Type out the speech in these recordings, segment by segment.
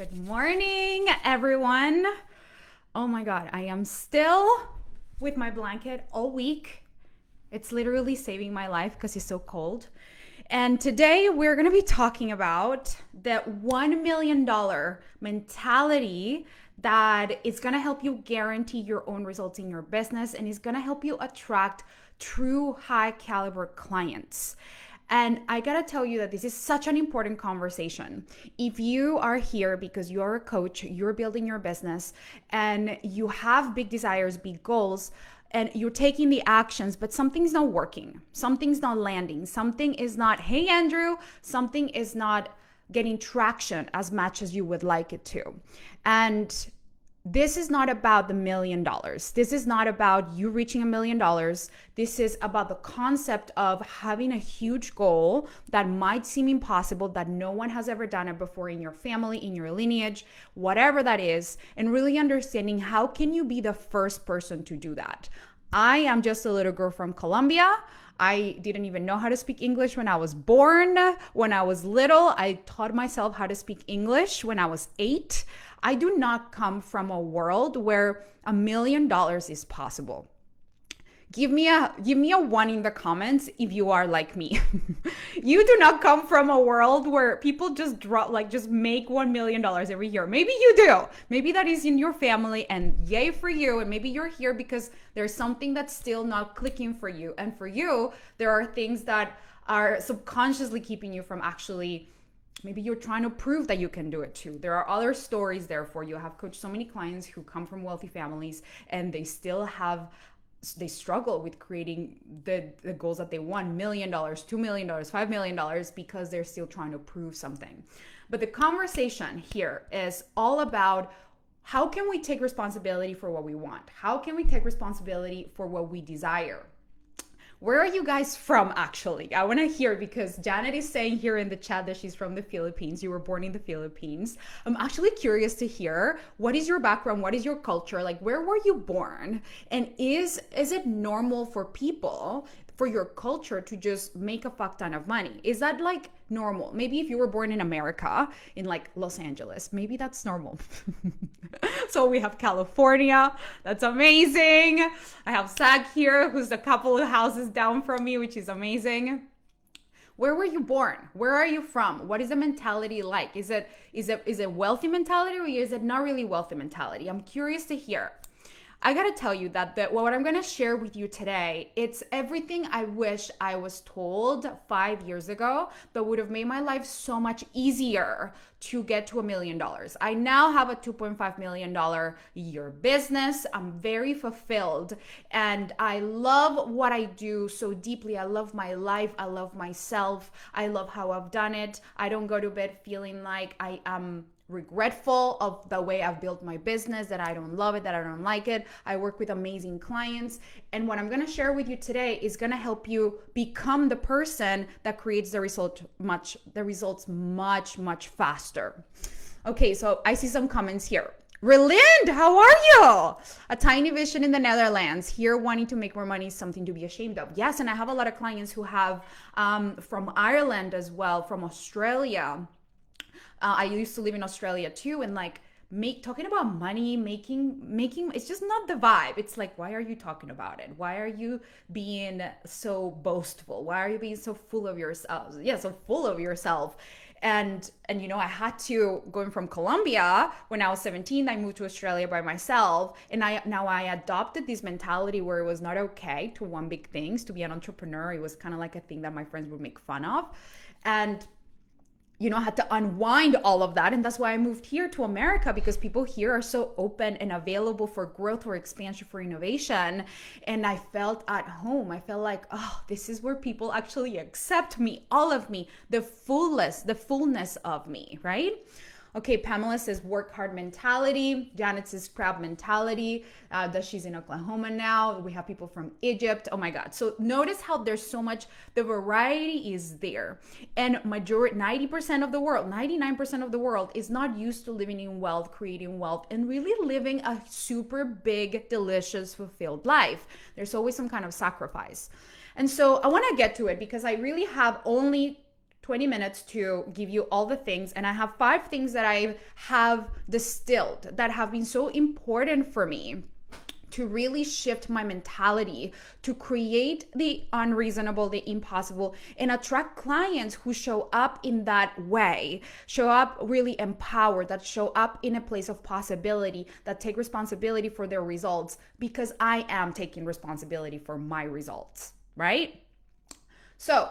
Good morning, everyone. Oh my God, I am still with my blanket all week. It's literally saving my life because it's so cold. And today we're going to be talking about the $1 million mentality that is going to help you guarantee your own results in your business and is going to help you attract true high caliber clients. And I gotta tell you that this is such an important conversation. If you are here because you're a coach, you're building your business, and you have big desires, big goals, and you're taking the actions, but something's not working, something's not landing, something is not, hey, Andrew, something is not getting traction as much as you would like it to. And this is not about the $1 million. This is not about you reaching $1 million. This is about the concept of having a huge goal that might seem impossible, that no one has ever done it before in your family, in your lineage, whatever that is, and really understanding how can you be the first person to do that. I am just a little girl from Colombia. I didn't even know how to speak English when I was born. When I was little, I taught myself how to speak English when I was 8. I do not come from a world where $1 million is possible. Give me a one in the comments if you are like me. You do not come from a world where people just make $1 million every year. Maybe you do. Maybe that is in your family and yay for you. And maybe you're here because there's something that's still not clicking for you. And for you, there are things that are subconsciously keeping you from actually. Maybe you're trying to prove that you can do it too. There are other stories there for you. I have coached so many clients who come from wealthy families and they struggle with creating the goals that they want, $1 million, $2 million, $5 million, because they're still trying to prove something. But the conversation here is all about how can we take responsibility for what we want? How can we take responsibility for what we desire? Where are you guys from, actually? I want to hear, because Janet is saying here in the chat that she's from the Philippines. You were born in the Philippines. I'm actually curious to hear, what is your background? What is your culture? Like, where were you born? And is it normal for people, for your culture, to just make a fuck ton of money? Is that like normal? Maybe if you were born in America, in like Los Angeles, maybe that's normal. So we have California. That's amazing. I have Sag here, who's a couple of houses down from me, which is amazing. Where were you born? Where are you from? What is the mentality like? Is it wealthy mentality, or is it not really wealthy mentality? I'm curious to hear. I gotta tell you that what I'm gonna share with you today, it's everything I wish I was told 5 years ago that would have made my life so much easier to get to $1 million. I now have a $2.5 million a year business. I'm very fulfilled and I love what I do so deeply. I love my life. I love myself. I love how I've done it. I don't go to bed feeling like I am regretful of the way I've built my business, that I don't love it, that I don't like it. I work with amazing clients. And what I'm going to share with you today is going to help you become the person that creates the results much, much faster. Okay, so I see some comments here. Relind, how are you? A tiny vision in the Netherlands. Here, wanting to make more money is something to be ashamed of. Yes, and I have a lot of clients who have from Ireland as well, from Australia. I used to live in Australia too, and like talking about money, making it's just not the vibe. It's like, why are you talking about it? Why are you being so boastful? Why are you being so full of yourself? Yeah, so full of yourself. And you know, I had to, going from Colombia when I was 17, I moved to Australia by myself, and I adopted this mentality where it was not okay to want big things, to be an entrepreneur. It was kind of like a thing that my friends would make fun of, and you know, I had to unwind all of that. And that's why I moved here to America, because people here are so open and available for growth, for expansion, for innovation. And I felt at home. I felt like, oh, this is where people actually accept me, all of me, the fullness of me, right? Okay, Pamela says work hard mentality. Janet says crab mentality. That she's in Oklahoma now. We have people from Egypt. Oh my God. So notice how there's so much, the variety is there. And 90% of the world, 99% of the world is not used to living in wealth, creating wealth, and really living a super big, delicious, fulfilled life. There's always some kind of sacrifice. And so I want to get to it because I really have only 20 minutes to give you all the things. And I have 5 things that I have distilled that have been so important for me to really shift my mentality, to create the unreasonable, the impossible, and attract clients who show up in that way, show up really empowered, that show up in a place of possibility, that take responsibility for their results, because I am taking responsibility for my results, right? So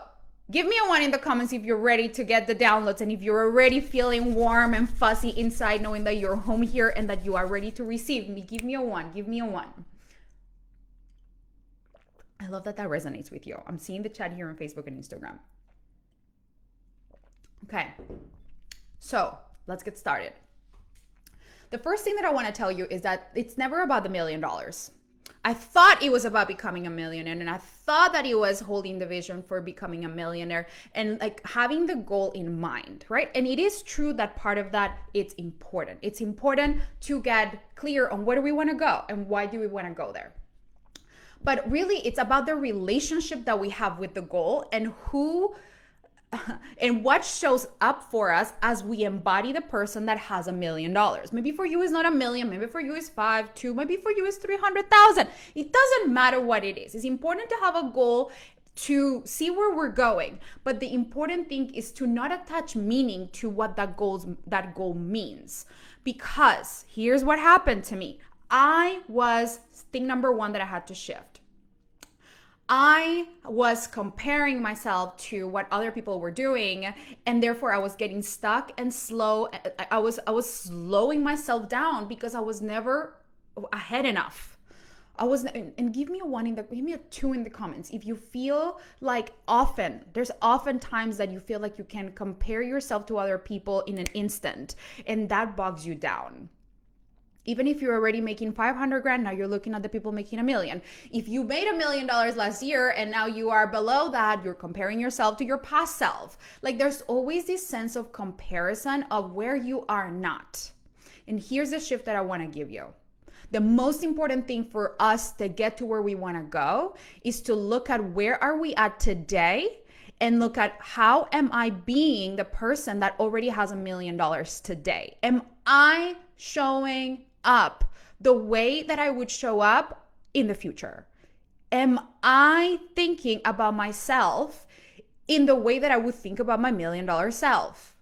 give me a 1 in the comments if you're ready to get the downloads, and if you're already feeling warm and fuzzy inside, knowing that you're home here and that you are ready to receive me. Give me a 1. Give me a 1. I love that resonates with you. I'm seeing the chat here on Facebook and Instagram. Okay, so let's get started. The first thing that I want to tell you is that it's never about the $1 million. I thought it was about becoming a millionaire, and I thought that it was holding the vision for becoming a millionaire and like having the goal in mind, right? And it is true that part of that, it's important. It's important to get clear on where do we want to go and why do we want to go there. But really, it's about the relationship that we have with the goal and who and what shows up for us as we embody the person that has $1 million. Maybe for you is not 1 million, maybe for you is 5, 2, maybe for you is 300,000. It doesn't matter what it is. It's important to have a goal to see where we're going. But the important thing is to not attach meaning to what that goal means. Because here's what happened to me. Thing number 1 that I had to shift. I was comparing myself to what other people were doing, and therefore I was getting stuck and slow. I was slowing myself down because I was never ahead enough. And give me a 2 in the comments if you feel like there's often times that you feel like you can compare yourself to other people in an instant, and that bogs you down. Even if you're already making 500 grand, now you're looking at the people making $1 million. If you made $1 million last year and now you are below that, you're comparing yourself to your past self. Like there's always this sense of comparison of where you are not. And here's the shift that I want to give you. The most important thing for us to get to where we want to go is to look at where are we at today and look at how am I being the person that already has $1 million today? Am I showing up the way that I would show up in the future? Am I thinking about myself in the way that I would think about my $1 million self?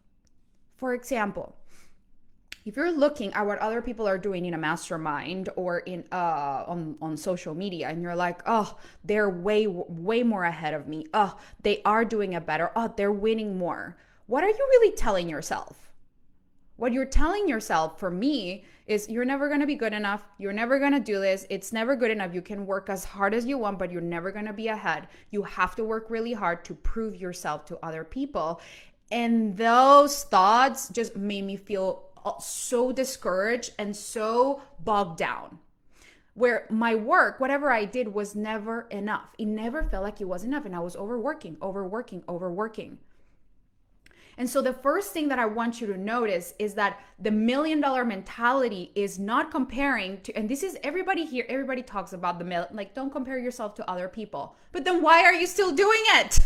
For example, if you're looking at what other people are doing in a mastermind or in on social media, and you're like, oh, they're way more ahead of me. Oh, they are doing it better. Oh, they're winning more. What are you really telling yourself? What you're telling yourself, for me, is you're never going to be good enough. You're never going to do this. It's never good enough. You can work as hard as you want, but you're never going to be ahead. You have to work really hard to prove yourself to other people. And those thoughts just made me feel so discouraged and so bogged down, where my work, whatever I did, was never enough. It never felt like it was enough. And I was overworking. And so the first thing that I want you to notice is that the $1 million mentality is not comparing to, and this is everybody here, everybody talks about like, don't compare yourself to other people. But then why are you still doing it?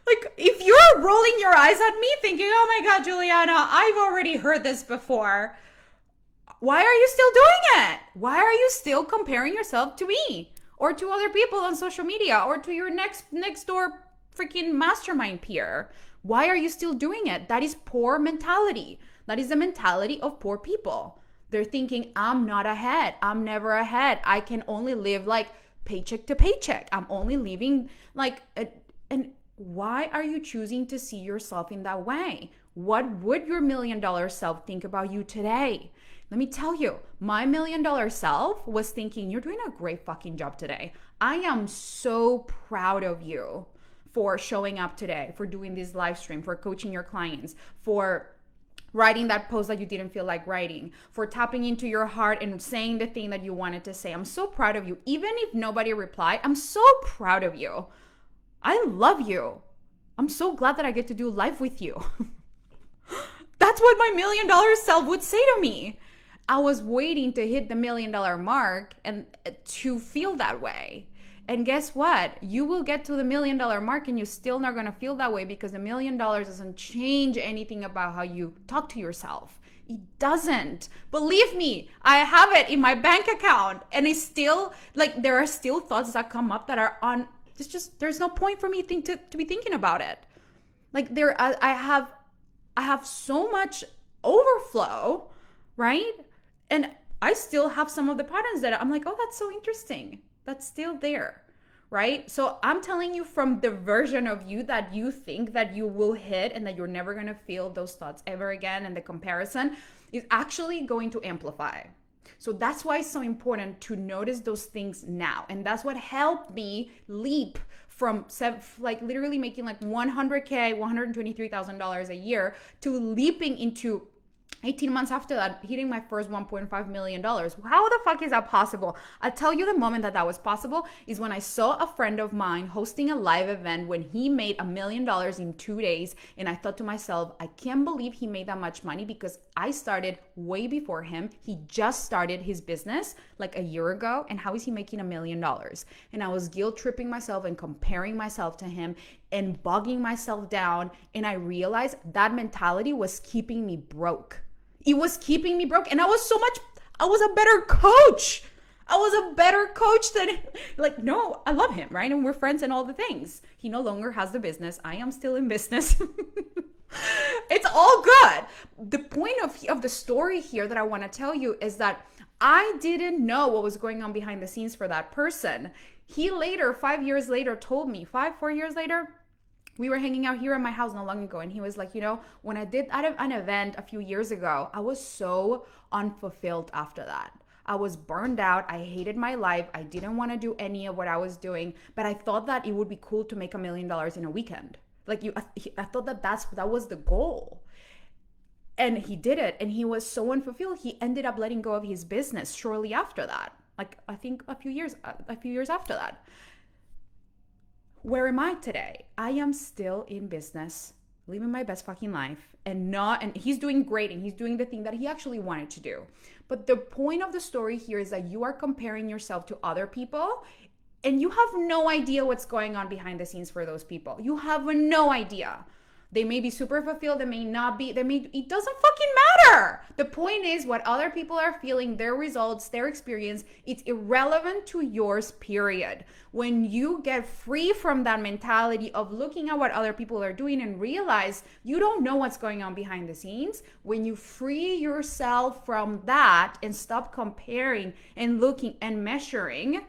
Like, if you're rolling your eyes at me thinking, oh my God, Juliana, I've already heard this before. Why are you still doing it? Why are you still comparing yourself to me or to other people on social media or to your next door freaking mastermind peer? Why are you still doing it? That is poor mentality. That is the mentality of poor people. They're thinking, I'm not ahead. I'm never ahead. I can only live like paycheck to paycheck. I'm only living like and why are you choosing to see yourself in that way? What would your $1 million self think about you today? Let me tell you, my $1 million self was thinking, you're doing a great fucking job today. I am so proud of you for showing up today, for doing this live stream, for coaching your clients, for writing that post that you didn't feel like writing, for tapping into your heart and saying the thing that you wanted to say. I'm so proud of you. Even if nobody replied, I'm so proud of you. I love you. I'm so glad that I get to do life with you. That's what my $1 million self would say to me. I was waiting to hit the $1 million mark and to feel that way. And guess what? You will get to the $1 million mark and you're still not going to feel that way because the $1 million doesn't change anything about how you talk to yourself. It doesn't. Believe me, I have it in my bank account and it's still like there are still thoughts that come up that are on. It's just there's no point for me to be thinking about it. Like I have so much overflow, right? And I still have some of the patterns that I'm like, oh, that's so interesting. That's still there, right? So I'm telling you from the version of you that you think that you will hit and that you're never going to feel those thoughts ever again. And the comparison is actually going to amplify. So that's why it's so important to notice those things now. And that's what helped me leap from like literally making like $100K, $123,000 a year to leaping into 18 months after that, hitting my first $1.5 million. How the fuck is that possible? I'll tell you the moment that was possible is when I saw a friend of mine hosting a live event when he made $1 million in 2 days. And I thought to myself, I can't believe he made that much money because I started way before him. He just started his business like a year ago. And how is he making $1 million? And I was guilt tripping myself and comparing myself to him and bogging myself down. And I realized that mentality was keeping me broke. It was keeping me broke. And I was a better coach. I was a better coach than, like, no, I love him, right? And we're friends and all the things. He no longer has the business. I am still in business. It's all good. The point of the story here that I want to tell you is that I didn't know what was going on behind the scenes for that person. He later, 5 years later, told me, 4 years later, we were hanging out here at my house not long ago. And he was like, when I did an event a few years ago, I was so unfulfilled after that. I was burned out. I hated my life. I didn't want to do any of what I was doing, but I thought that it would be cool to make $1 million in a weekend. Like I thought that was the goal. And he did it. And he was so unfulfilled. He ended up letting go of his business shortly after that. Like I think a few years after that. Where am I today? I am still in business, living my best fucking life and he's doing great and he's doing the thing that he actually wanted to do. But the point of the story here is that you are comparing yourself to other people and you have no idea what's going on behind the scenes for those people. You have no idea. They may be super fulfilled, they may not be, it doesn't fucking matter. The point is what other people are feeling, their results, their experience, it's irrelevant to yours, period. When you get free from that mentality of looking at what other people are doing and realize you don't know what's going on behind the scenes, when you free yourself from that and stop comparing and looking and measuring,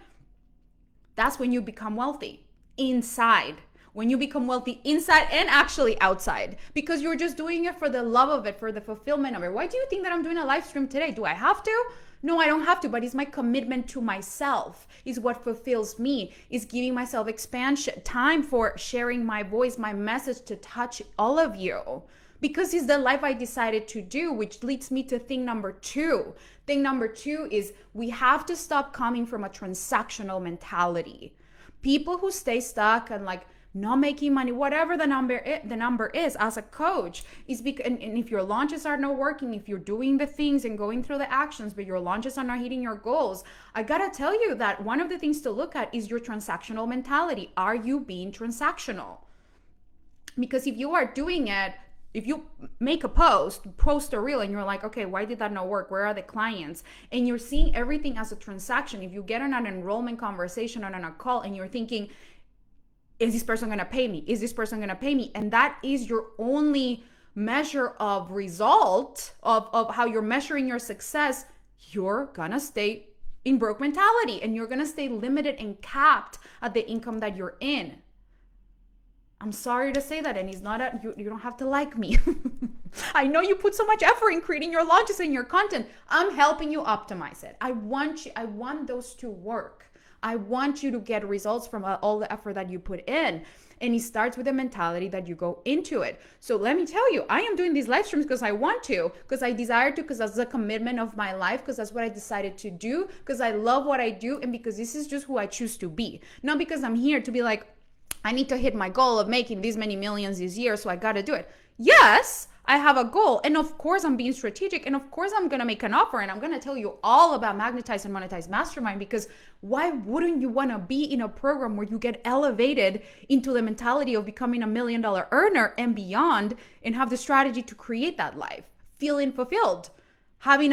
that's when you become wealthy inside. When you become wealthy inside and actually outside, because you're just doing it for the love of it, for the fulfillment of it. Why do you think that I'm doing a live stream today? Do I have to? No, I don't have to, but it's my commitment to myself. Is what fulfills me, is giving myself expansion, time for sharing my voice, my message to touch all of you. Because it's the life I decided to do, which leads me to thing number 2. Thing number 2 is we have to stop coming from a transactional mentality. People who stay stuck and like, not making money, whatever the number is as a coach is because, and if your launches are not working, if you're doing the things and going through the actions, but your launches are not hitting your goals, I gotta tell you that one of the things to look at is your transactional mentality. Are you being transactional? Because if you are doing it, if you make a post a reel and you're like, okay, why did that not work? Where are the clients? And you're seeing everything as a transaction. If you get on an enrollment conversation or on a call and you're thinking, is this person going to pay me? Is this person going to pay me? And that is your only measure of result of how you're measuring your success. You're going to stay in broke mentality and you're going to stay limited and capped at the income that you're in. I'm sorry to say that. And it's not you don't have to like me. I know you put so much effort in creating your launches and your content. I'm helping you optimize it. I want those to work. I want you to get results from all the effort that you put in. And it starts with the mentality that you go into it. So let me tell you, I am doing these live streams because I want to, because I desire to, because that's the commitment of my life, because that's what I decided to do, because I love what I do, and because this is just who I choose to be. Not because I'm here to be like, I need to hit my goal of making these many millions this year, so I got to do it. Yes, I have a goal. And of course, I'm being strategic. And of course, I'm going to make an offer. And I'm going to tell you all about Magnetize and Monetize Mastermind, because why wouldn't you want to be in a program where you get elevated into the mentality of becoming $1 million earner and beyond, and have the strategy to create that life, feeling fulfilled? Having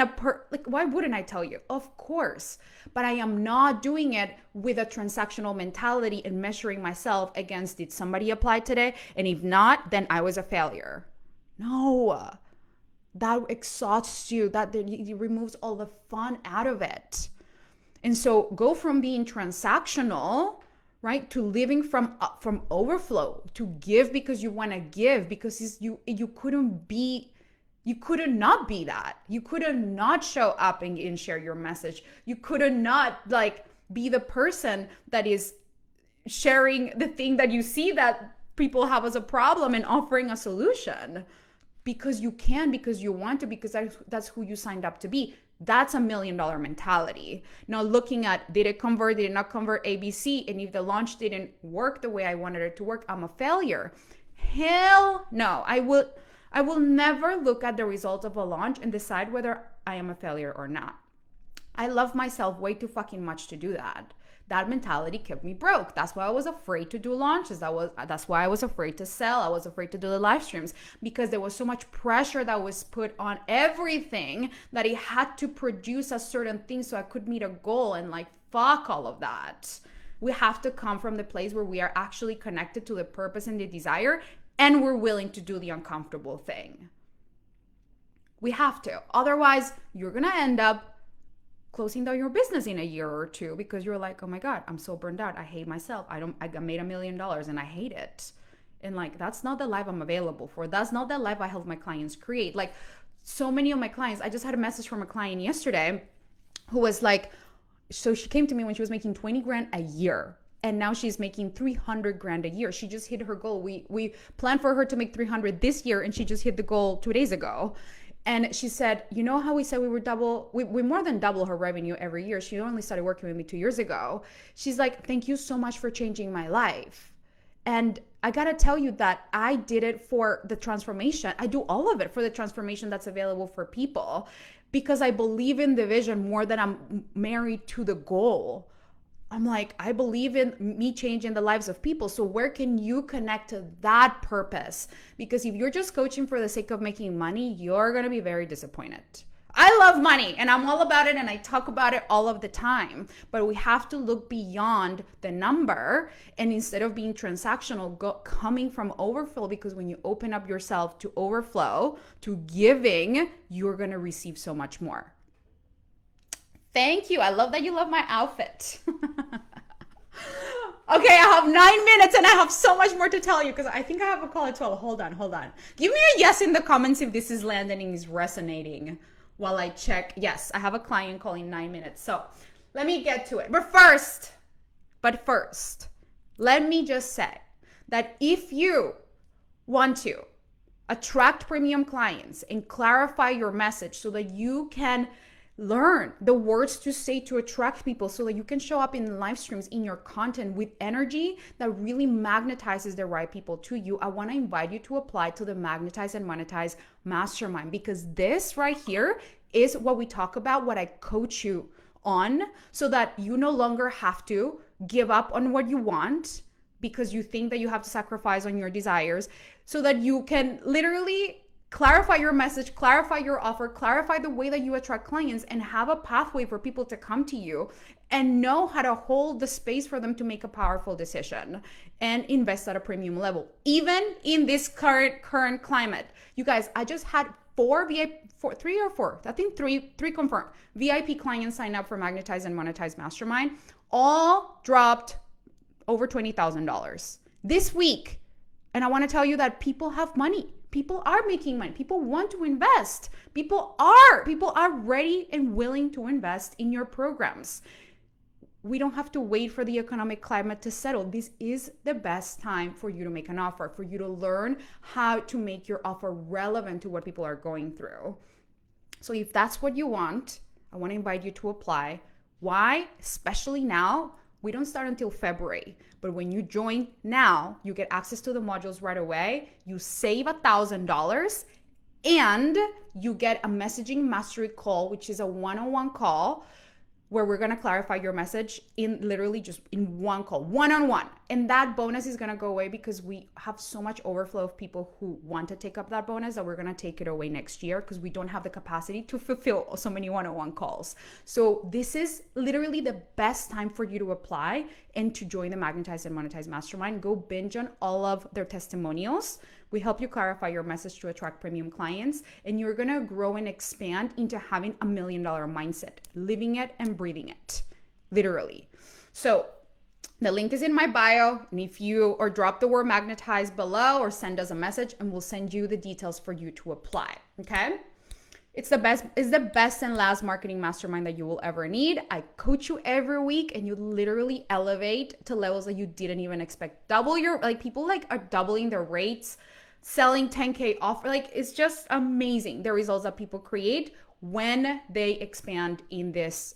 why wouldn't I tell you? Of course. But I am not doing it with a transactional mentality and measuring myself against, did somebody apply today? And if not, then I was a failure. No, that exhausts you. That it removes all the fun out of it. And so go from being transactional, right, to living from overflow, to give because you want to give, because you couldn't not be that. You couldn't not show up and share your message. You couldn't not be the person that is sharing the thing that you see that people have as a problem and offering a solution, because you can, because you want to, because that's who you signed up to be. That's $1 million mentality. Now looking at, did it convert, did it not convert, ABC, and if the launch didn't work the way I wanted it to work, I'm a failure. Hell no. I will never look at the results of a launch and decide whether I am a failure or not. I love myself way too fucking much to do that. That mentality kept me broke. That's why I was afraid to do launches. That's why I was afraid to sell. I was afraid to do the live streams, because there was so much pressure that was put on everything that it had to produce a certain thing so I could meet a goal, and fuck all of that. We have to come from the place where we are actually connected to the purpose and the desire, and we're willing to do the uncomfortable thing. We have to. Otherwise, you're going to end up closing down your business in a year or two, because you're like, oh my God, I'm so burned out. I hate myself. I made $1 million and I hate it. And that's not the life I'm available for. That's not the life I help my clients create. So many of my clients, I just had a message from a client yesterday who was so she came to me when she was making 20 grand a year. And now she's making 300 grand a year. She just hit her goal. We planned for her to make 300 this year, and she just hit the goal 2 days ago. And she said, you know how we said we more than double her revenue every year. She only started working with me 2 years ago. She's like, thank you so much for changing my life. And I got to tell you that I did it for the transformation. I do all of it for the transformation that's available for people, because I believe in the vision more than I'm married to the goal. I'm I believe in me changing the lives of people. So where can you connect to that purpose? Because if you're just coaching for the sake of making money, you're going to be very disappointed. I love money and I'm all about it, and I talk about it all of the time, but we have to look beyond the number, and instead of being transactional, coming from overflow, because when you open up yourself to overflow, to giving, you're going to receive so much more. Thank you. I love that you love my outfit. Okay, I have 9 minutes and I have so much more to tell you, because I think I have a call at 12. Hold on. Give me a yes in the comments if this is landing and is resonating while I check. Yes, I have a client calling 9 minutes. So let me get to it. But first, let me just say that if you want to attract premium clients and clarify your message so that you can learn the words to say to attract people, so that you can show up in live streams in your content with energy that really magnetizes the right people to you, I want to invite you to apply to the Magnetize and Monetize Mastermind, because this right here is what we talk about, what I coach you on, so that you no longer have to give up on what you want because you think that you have to sacrifice on your desires, so that you can literally clarify your message, clarify your offer, clarify the way that you attract clients, and have a pathway for people to come to you and know how to hold the space for them to make a powerful decision and invest at a premium level, even in this current climate. You guys, I just had three confirmed VIP clients sign up for Magnetize and Monetize Mastermind, all dropped over $20,000 this week. And I want to tell you that people have money. People are making money. People want to invest. People are ready and willing to invest in your programs. We don't have to wait for the economic climate to settle. This is the best time for you to make an offer, for you to learn how to make your offer relevant to what people are going through. So if that's what you want, I want to invite you to apply. Why? Especially now. We don't start until February, but when you join now, you get access to the modules right away. You save $1,000, And you get a messaging mastery call, which is a one-on-one call where we're going to clarify your message in literally just in one call, one-on-one. And that bonus is going to go away because we have so much overflow of people who want to take up that bonus that we're going to take it away next year because we don't have the capacity to fulfill so many one-on-one calls. So this is literally the best time for you to apply and to join the Magnetize and Monetize Mastermind. Go binge on all of their testimonials. We help you clarify your message to attract premium clients, and you're gonna grow and expand into having $1 million mindset, living it and breathing it, literally. So the link is in my bio, and if you or drop the word magnetize below or send us a message, and we'll send you the details for you to apply. Okay? It's the best and last marketing mastermind that you will ever need. I coach you every week and you literally elevate to levels that you didn't even expect. People are doubling their rates, selling 10K offer. It's just amazing the results that people create when they expand in this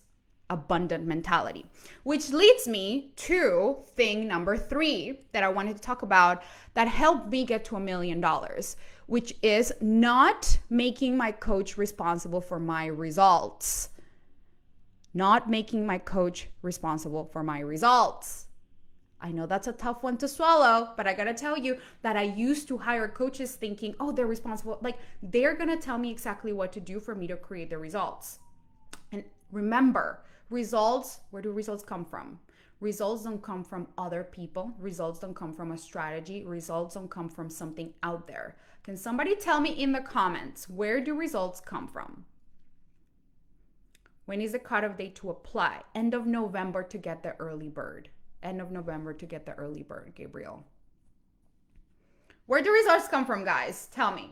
abundant mentality. Which leads me to thing number 3 that I wanted to talk about that helped me get to $1 million, which is not making my coach responsible for my results. Not making my coach responsible for my results. I know that's a tough one to swallow, but I gotta tell you that I used to hire coaches thinking, oh, they're responsible. They're gonna tell me exactly what to do for me to create the results. And remember, results, where do results come from? Results don't come from other people. Results don't come from a strategy. Results don't come from something out there. Can somebody tell me in the comments, where do results come from? When is the cutoff date to apply? End of November to get the early bird. End of November to get the early bird, Gabriel. Where do results come from, guys? Tell me.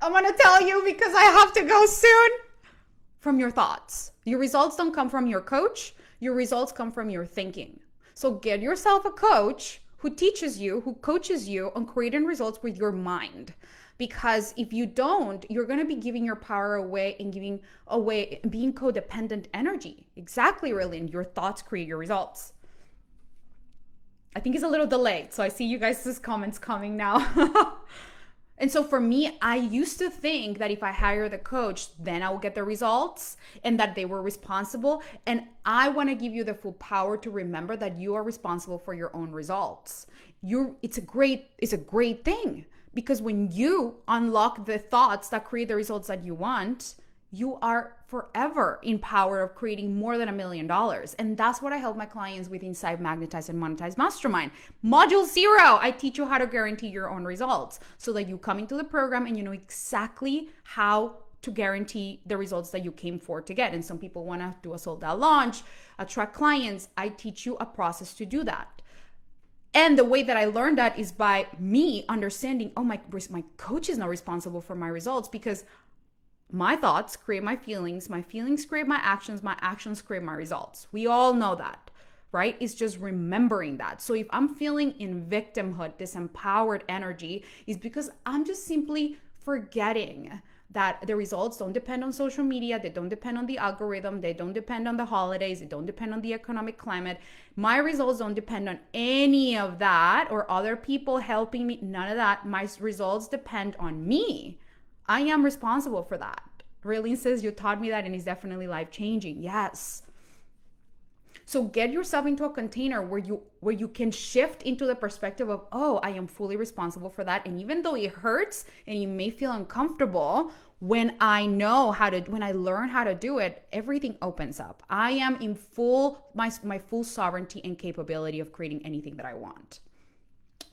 I'm gonna tell you because I have to go soon. From your thoughts. Your results don't come from your coach. Your results come from your thinking. So get yourself a coach who teaches you, who coaches you on creating results with your mind. Because if you don't, you're going to be giving your power away and giving away, being codependent energy. Exactly, Rillian. Your thoughts create your results. I think it's a little delayed. So I see you guys' comments coming now. And so for me, I used to think that if I hire the coach, then I will get the results and that they were responsible. And I want to give you the full power to remember that you are responsible for your own results. It's a great thing because when you unlock the thoughts that create the results that you want, you are forever in power of creating more than $1 million. And that's what I help my clients with inside Magnetize and Monetize Mastermind. Module 0, I teach you how to guarantee your own results so that you come into the program and you know exactly how to guarantee the results that you came for to get. And some people want to do a sold out launch, attract clients. I teach you a process to do that. And the way that I learned that is by me understanding, oh, my coach is not responsible for my results because my thoughts create my feelings create my actions create my results. We all know that, right? It's just remembering that. So if I'm feeling in victimhood, disempowered energy, is because I'm just simply forgetting that the results don't depend on social media, they don't depend on the algorithm, they don't depend on the holidays, they don't depend on the economic climate. My results don't depend on any of that or other people helping me, none of that. My results depend on me. I am responsible for that. Raylene says, you taught me that and it's definitely life-changing. Yes. So get yourself into a container where you can shift into the perspective of, oh, I am fully responsible for that. And even though it hurts and you may feel uncomfortable, when I learn how to do it, everything opens up. I am in my full sovereignty and capability of creating anything that I want.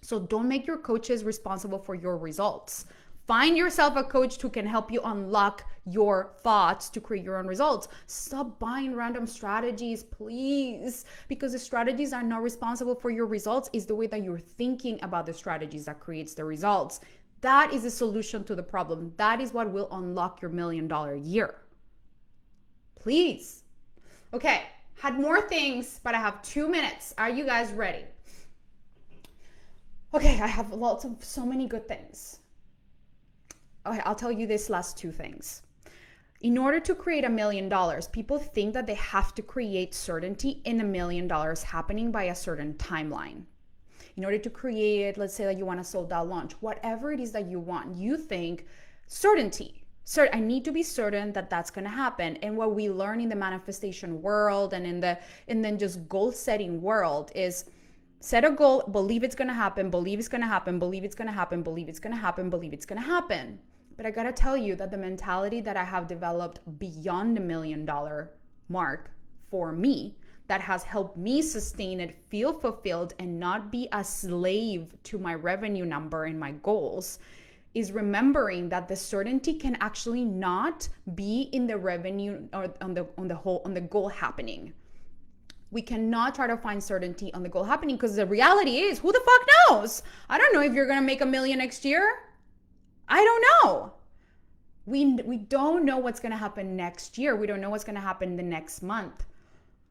So don't make your coaches responsible for your results. Find yourself a coach who can help you unlock your thoughts to create your own results. Stop buying random strategies, please, because the strategies are not responsible for your results. It's the way that you're thinking about the strategies that creates the results. That is the solution to the problem. That is what will unlock your $1 million year. Please. Okay, had more things, but I have 2 minutes. Are you guys ready? Okay, I have so many good things. Okay, I'll tell you these last 2 things. In order to create $1 million, people think that they have to create certainty in $1 million happening by a certain timeline. in order to create, let's say that you want a sold out launch, whatever it is that you want, you think certainty. So I need to be certain that that's going to happen. And what we learn in the manifestation world and then just goal setting world is set a goal, believe it's going to happen, believe it's going to happen, believe it's going to happen, believe it's going to happen, believe it's going to happen. But I got to tell you that the mentality that I have developed beyond $1 million mark for me, that has helped me sustain it, feel fulfilled, and not be a slave to my revenue number and my goals, is remembering that the certainty can actually not be in the revenue or on the goal happening. We cannot try to find certainty on the goal happening, because the reality is, who the fuck knows? I don't know if you're gonna make $1 million next year. I don't know. We don't know what's gonna happen next year. We don't know what's gonna happen the next month.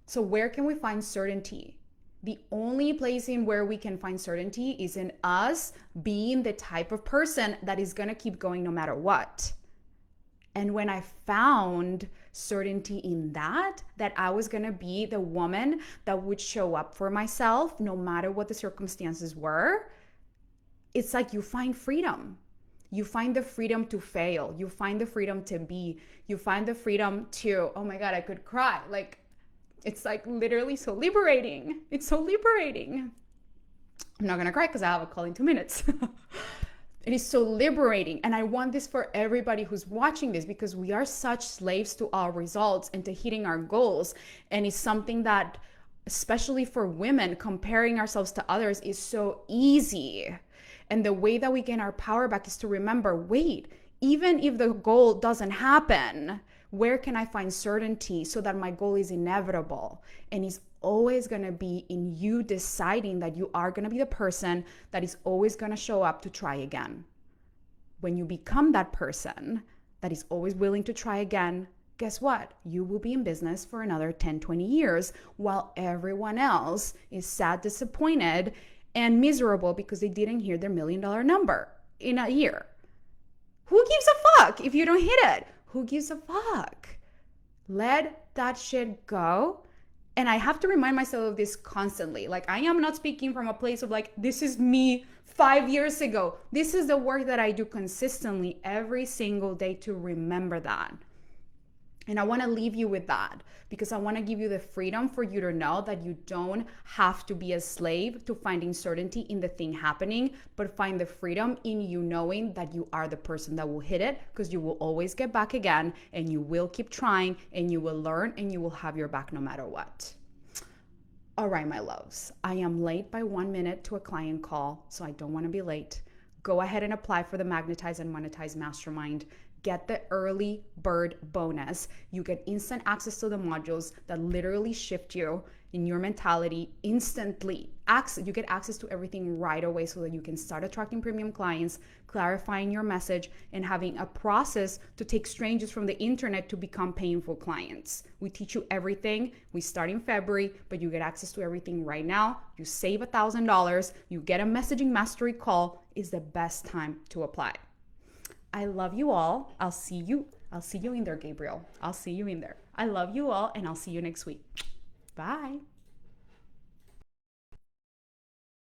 So where can we find certainty? The only place in where we can find certainty is in us being the type of person that is gonna keep going no matter what. And when I found certainty in that I was gonna be the woman that would show up for myself no matter what the circumstances were, it's like you find freedom. You find the freedom to fail. You find the freedom to be. You find the freedom to, oh my God, I could cry. Like, it's like literally so liberating. It's so liberating. I'm not gonna cry because I have a call in 2 minutes. It is so liberating. And I want this for everybody who's watching this, because we are such slaves to our results and to hitting our goals. And it's something that, especially for women, comparing ourselves to others is so easy. And the way that we gain our power back is to remember, wait, even if the goal doesn't happen, where can I find certainty so that my goal is inevitable? And it's always going to be in you deciding that you are going to be the person that is always going to show up to try again. When you become that person that is always willing to try again, guess what? You will be in business for another 10, 20 years while everyone else is sad, disappointed, and miserable because they didn't hear their $1 million number in a year. Who gives a fuck if you don't hit it? Who gives a fuck? Let that shit go. And I have to remind myself of this constantly. Like, I am not speaking from a place of like, this is me 5 years ago. This is the work that I do consistently every single day to remember that. And I want to leave you with that, because I want to give you the freedom for you to know that you don't have to be a slave to finding certainty in the thing happening, but find the freedom in you knowing that you are the person that will hit it, because you will always get back again, and you will keep trying, and you will learn, and you will have your back no matter what. All right, my loves, I am late by 1 minute to a client call, so I don't want to be late. Go ahead and apply for the Magnetize and Monetize Mastermind. Get the early bird bonus. You get instant access to the modules that literally shift you in your mentality instantly. You get access to everything right away so that you can start attracting premium clients, clarifying your message, and having a process to take strangers from the internet to become painful clients. We teach you everything. We start in February, but you get access to everything right now. You save $1,000. You get a messaging mastery call. Is the best time to apply. I love you all. I'll see you in there, Gabriel. I'll see you in there. I love you all, and I'll see you next week. Bye.